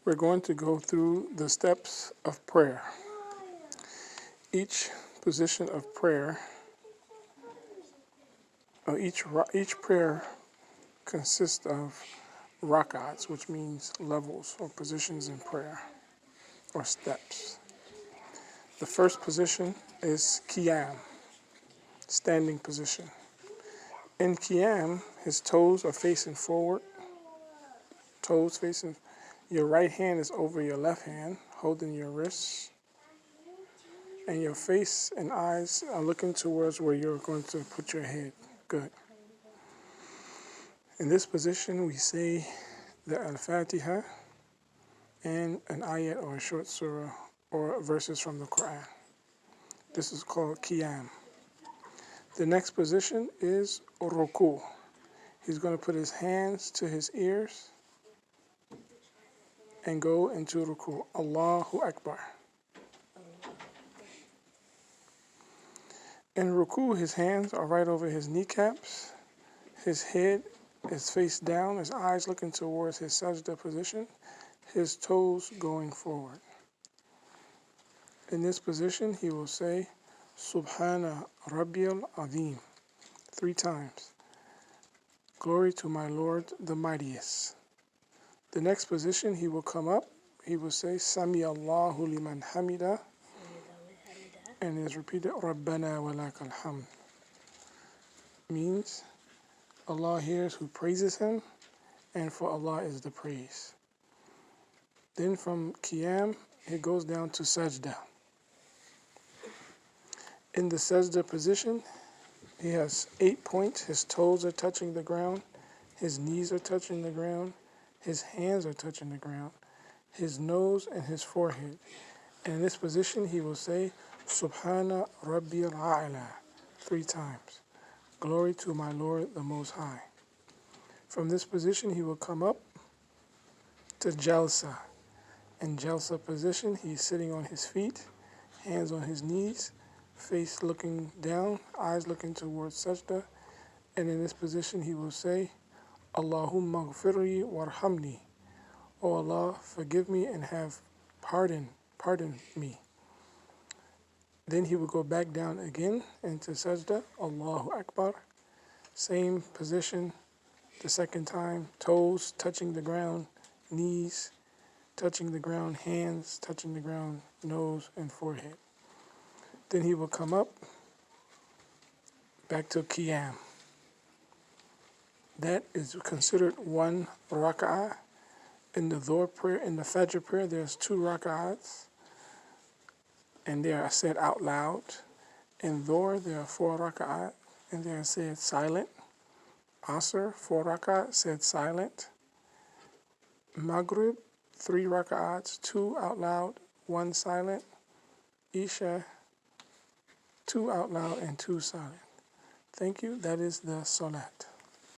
We're going to go through the steps of prayer. Each position of prayer, or each prayer consists of rak'ats, which means levels or positions in prayer, or steps. The first position is qiyam, standing position. In qiyam, his toes are facing forward, toes facing, your right hand is over your left hand, holding your wrists, and your face and eyes are looking towards where you're going to put your head. Good. In this position, we say the Al-Fatiha and an ayat or a short surah or verses from the Quran. This is called qiyam. The next position is ruku. He's going to put his hands to his ears and go into ruku. Allahu Akbar. In ruku, his hands are right over his kneecaps. His head is face down, his eyes looking towards his sajda position, his toes going forward. In this position, he will say, Subhana Rabbiyal Azim, 3 times. Glory to my Lord, the mightiest. The next position, he will come up. He will say, Sami Allahu liman hamida, and is repeated, Rabbana wa lakal hamd. Means, Allah hears who praises him, and for Allah is the praise. Then from qiyam, it goes down to sajda. In the sajda position, he has 8 points. His toes are touching the ground. His knees are touching the ground. His hands are touching the ground. His nose and his forehead. And in this position, he will say, Subhana Rabbiyal A'la, 3 times. Glory to my Lord, the Most High. From this position, he will come up to Jalsa. In Jalsa position, he's sitting on his feet, hands on his knees, face looking down, eyes looking towards sajda. And in this position, he will say, Allahumma ghfirli warhamni. O Allah, forgive me and have pardon me. Then he will go back down again into sajda, Allahu Akbar. Same position the second time, toes touching the ground, knees touching the ground, hands touching the ground, nose and forehead. Then he will come up back to qiyam. That is considered 1 rak'ah. In the Dhuhr prayer, in the Fajr prayer, there's 2 rak'ahs, and they are said out loud. In Dhuhr, there are 4 rak'ah, and they are said silent. Asr, 4 rak'ah, said silent. Maghrib, 3 rak'ahs, 2 out loud, 1 silent. Isha, 2 out loud and 2 silent. Thank you. That is the salat.